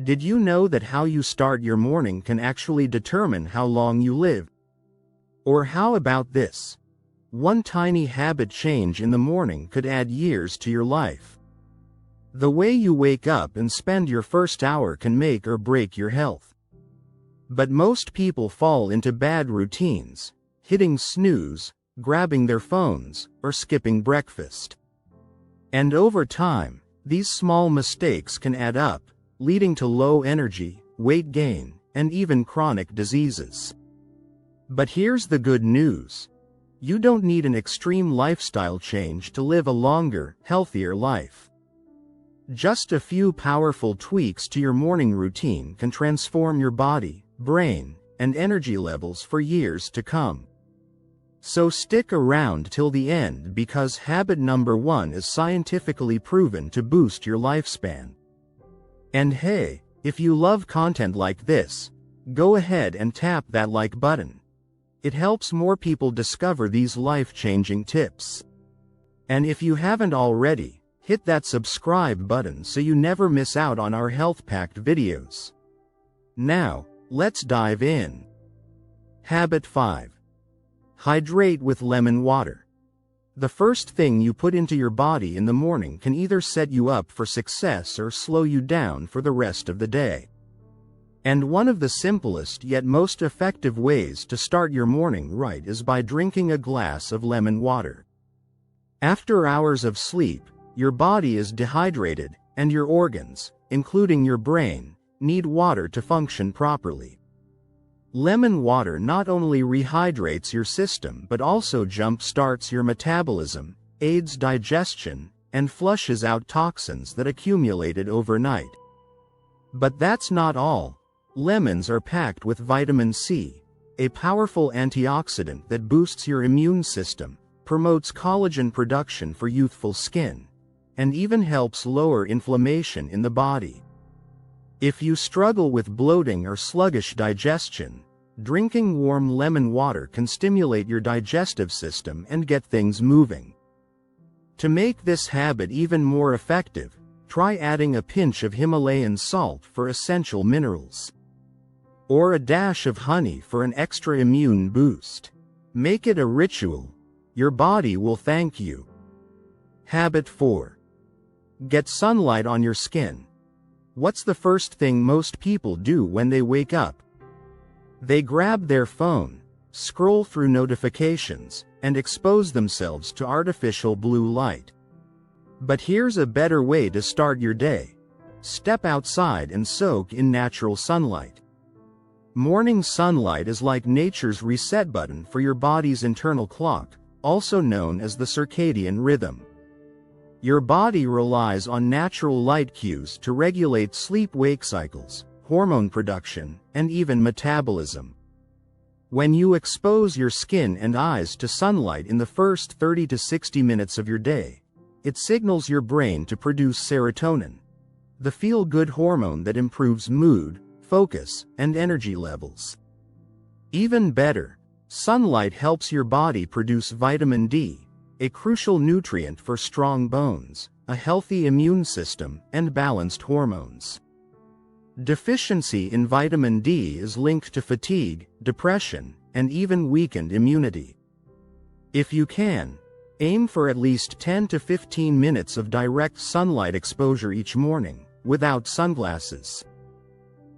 Did you know that how you start your morning can actually determine how long you live? Or how about this? One tiny habit change in the morning could add years to your life. The way you wake up and spend your first hour can make or break your health. But most people fall into bad routines, hitting snooze, grabbing their phones, or skipping breakfast. And over time, these small mistakes can add up, leading to low energy, weight gain, and even chronic diseases. But here's the good news. You don't need an extreme lifestyle change to live a longer, healthier life. Just a few powerful tweaks to your morning routine can transform your body, brain, and energy levels for years to come. So stick around till the end because habit number 1 is scientifically proven to boost your lifespan. And hey, if you love content like this, go ahead and tap that like button. It helps more people discover these life-changing tips. And if you haven't already, hit that subscribe button so you never miss out on our health-packed videos. Now, let's dive in. Habit 5. Hydrate with lemon water. The first thing you put into your body in the morning can either set you up for success or slow you down for the rest of the day. And one of the simplest yet most effective ways to start your morning right is by drinking a glass of lemon water. After hours of sleep, your body is dehydrated, and your organs, including your brain, need water to function properly. Lemon water not only rehydrates your system but also jump-starts your metabolism, aids digestion, and flushes out toxins that accumulated overnight. But that's not all. Lemons are packed with vitamin C, a powerful antioxidant that boosts your immune system, promotes collagen production for youthful skin, and even helps lower inflammation in the body. If you struggle with bloating or sluggish digestion, drinking warm lemon water can stimulate your digestive system and get things moving. To make this habit even more effective, try adding a pinch of Himalayan salt for essential minerals. Or a dash of honey for an extra immune boost. Make it a ritual. Your body will thank you. Habit 4. Get sunlight on your skin. What's the first thing most people do when they wake up? They grab their phone, scroll through notifications, and expose themselves to artificial blue light. But here's a better way to start your day. Step outside and soak in natural sunlight. Morning sunlight is like nature's reset button for your body's internal clock, also known as the circadian rhythm. Your body relies on natural light cues to regulate sleep-wake cycles, hormone production, and even metabolism. When you expose your skin and eyes to sunlight in the first 30 to 60 minutes of your day, it signals your brain to produce serotonin, the feel-good hormone that improves mood, focus, and energy levels. Even better, sunlight helps your body produce vitamin D, a crucial nutrient for strong bones, a healthy immune system, and balanced hormones. Deficiency in vitamin D is linked to fatigue, depression, and even weakened immunity. If you can, aim for at least 10 to 15 minutes of direct sunlight exposure each morning, without sunglasses.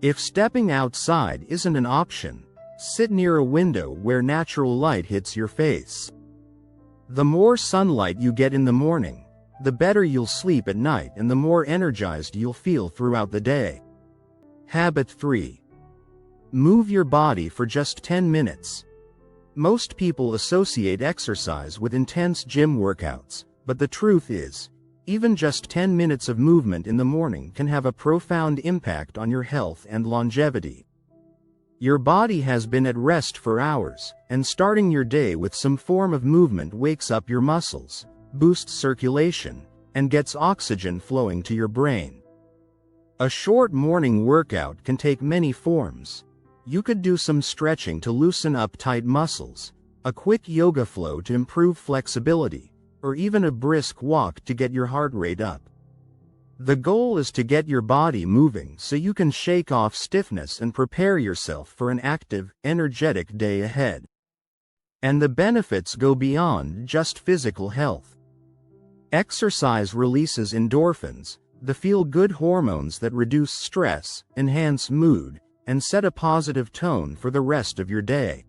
If stepping outside isn't an option, sit near a window where natural light hits your face. The more sunlight you get in the morning, the better you'll sleep at night and the more energized you'll feel throughout the day. Habit 3. Move your body for just 10 minutes. Most people associate exercise with intense gym workouts, but the truth is, even just 10 minutes of movement in the morning can have a profound impact on your health and longevity. Your body has been at rest for hours, and starting your day with some form of movement wakes up your muscles, boosts circulation, and gets oxygen flowing to your brain. A short morning workout can take many forms. You could do some stretching to loosen up tight muscles, a quick yoga flow to improve flexibility, or even a brisk walk to get your heart rate up. The goal is to get your body moving so you can shake off stiffness and prepare yourself for an active, energetic day ahead. And the benefits go beyond just physical health. Exercise releases endorphins, the feel-good hormones that reduce stress, enhance mood, and set a positive tone for the rest of your day.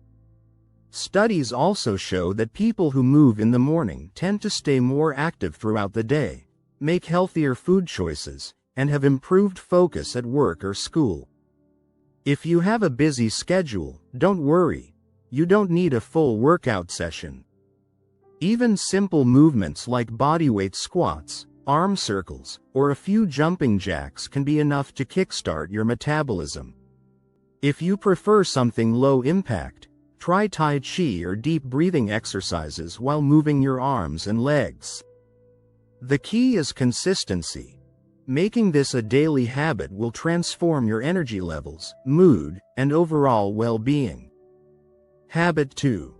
Studies also show that people who move in the morning tend to stay more active throughout the day, make healthier food choices, and have improved focus at work or school. If you have a busy schedule, don't worry. You don't need a full workout session. Even simple movements like bodyweight squats, arm circles, or a few jumping jacks can be enough to kickstart your metabolism. If you prefer something low impact, try Tai Chi or deep breathing exercises while moving your arms and legs. The key is consistency. Making this a daily habit will transform your energy levels, mood, and overall well-being. Habit 2.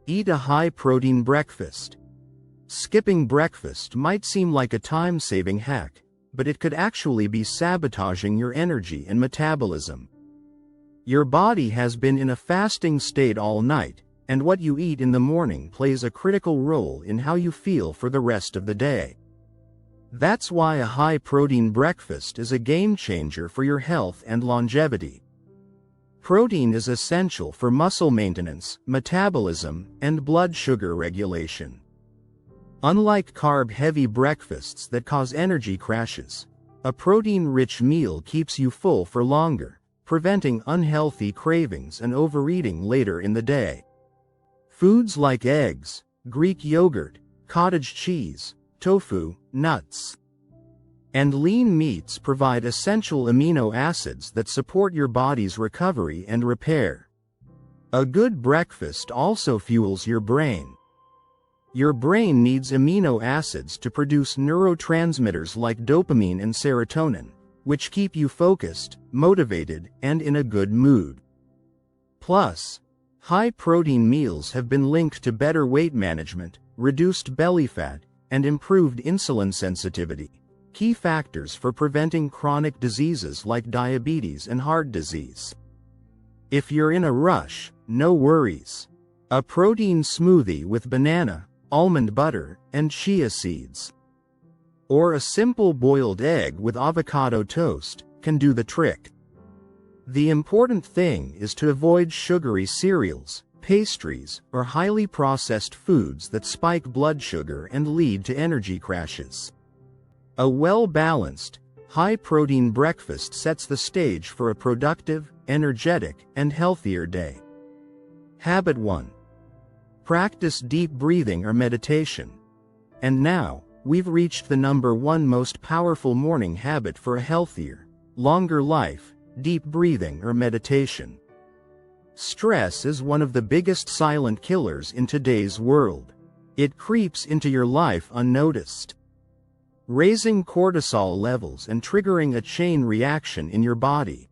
Eat a high-protein breakfast. Skipping breakfast might seem like a time-saving hack, but it could actually be sabotaging your energy and metabolism. Your body has been in a fasting state all night, and what you eat in the morning plays a critical role in how you feel for the rest of the day. That's why a high-protein breakfast is a game-changer for your health and longevity. Protein is essential for muscle maintenance, metabolism, and blood sugar regulation. Unlike carb-heavy breakfasts that cause energy crashes, a protein-rich meal keeps you full for longer, preventing unhealthy cravings and overeating later in the day. Foods like eggs, Greek yogurt, cottage cheese, tofu, nuts, and lean meats provide essential amino acids that support your body's recovery and repair. A good breakfast also fuels your brain. Your brain needs amino acids to produce neurotransmitters like dopamine and serotonin, which keep you focused, motivated, and in a good mood. Plus, high-protein meals have been linked to better weight management, reduced belly fat, and improved insulin sensitivity, key factors for preventing chronic diseases like diabetes and heart disease. If you're in a rush, no worries. A protein smoothie with banana, almond butter, and chia seeds, or a simple boiled egg with avocado toast, can do the trick. The important thing is to avoid sugary cereals, pastries, or highly processed foods that spike blood sugar and lead to energy crashes. A well-balanced, high-protein breakfast sets the stage for a productive, energetic, and healthier day. Habit 1. Practice deep breathing or meditation. And now, we've reached the #1 most powerful morning habit for a healthier, longer life: deep breathing or meditation. Stress is one of the biggest silent killers in today's world. It creeps into your life unnoticed, raising cortisol levels and triggering a chain reaction in your body.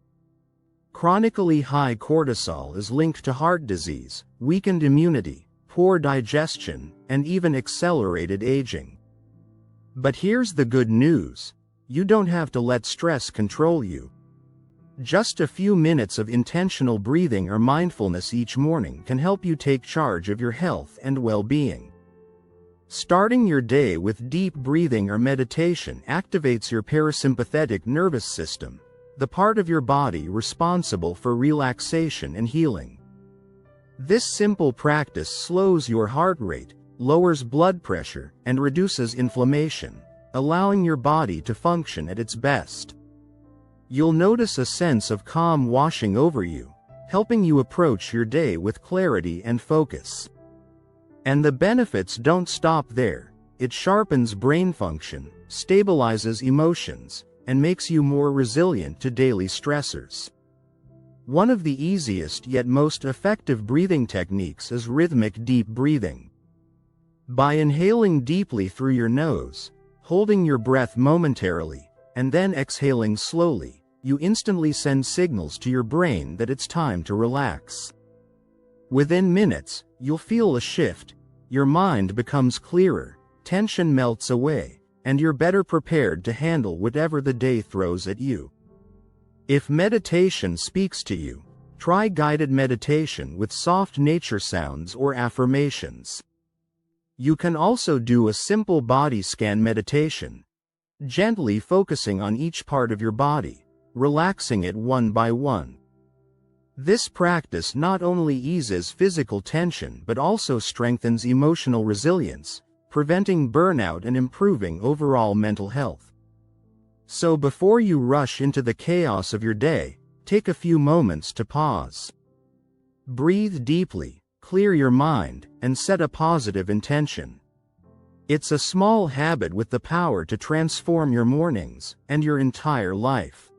Chronically high cortisol is linked to heart disease, weakened immunity, poor digestion, and even accelerated aging. But here's the good news: you don't have to let stress control you. Just a few minutes of intentional breathing or mindfulness each morning can help you take charge of your health and well-being. Starting your day with deep breathing or meditation activates your parasympathetic nervous system, the part of your body responsible for relaxation and healing. This simple practice slows your heart rate, lowers blood pressure, and reduces inflammation, allowing your body to function at its best. You'll notice a sense of calm washing over you, helping you approach your day with clarity and focus. And the benefits don't stop there. It sharpens brain function, stabilizes emotions, and makes you more resilient to daily stressors. One of the easiest yet most effective breathing techniques is rhythmic deep breathing. By inhaling deeply through your nose, holding your breath momentarily, and then exhaling slowly, you instantly send signals to your brain that it's time to relax. Within minutes, you'll feel a shift. Your mind becomes clearer, tension melts away, and you're better prepared to handle whatever the day throws at you. If meditation speaks to you, try guided meditation with soft nature sounds or affirmations. You can also do a simple body scan meditation, gently focusing on each part of your body, relaxing it one by one. This practice not only eases physical tension but also strengthens emotional resilience, preventing burnout and improving overall mental health. So before you rush into the chaos of your day, take a few moments to pause. Breathe deeply, clear your mind, and set a positive intention. It's a small habit with the power to transform your mornings and your entire life.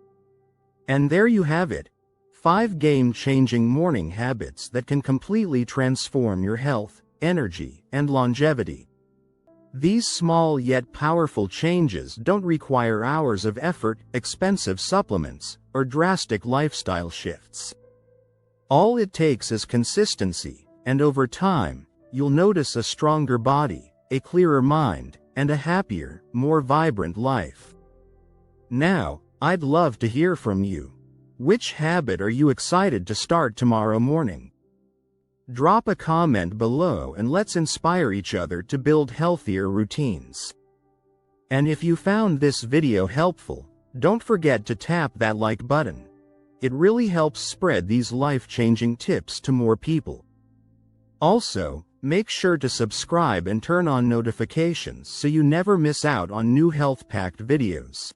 And there you have it, 5 game-changing morning habits that can completely transform your health, energy, and longevity. These small yet powerful changes don't require hours of effort, expensive supplements, or drastic lifestyle shifts. All it takes is consistency, and over time, you'll notice a stronger body, a clearer mind, and a happier, more vibrant life. Now, I'd love to hear from you. Which habit are you excited to start tomorrow morning? Drop a comment below and let's inspire each other to build healthier routines. And if you found this video helpful, don't forget to tap that like button. It really helps spread these life-changing tips to more people. Also, make sure to subscribe and turn on notifications so you never miss out on new health-packed videos.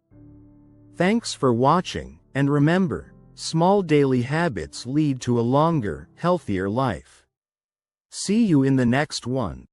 Thanks for watching, and remember, small daily habits lead to a longer, healthier life. See you in the next one.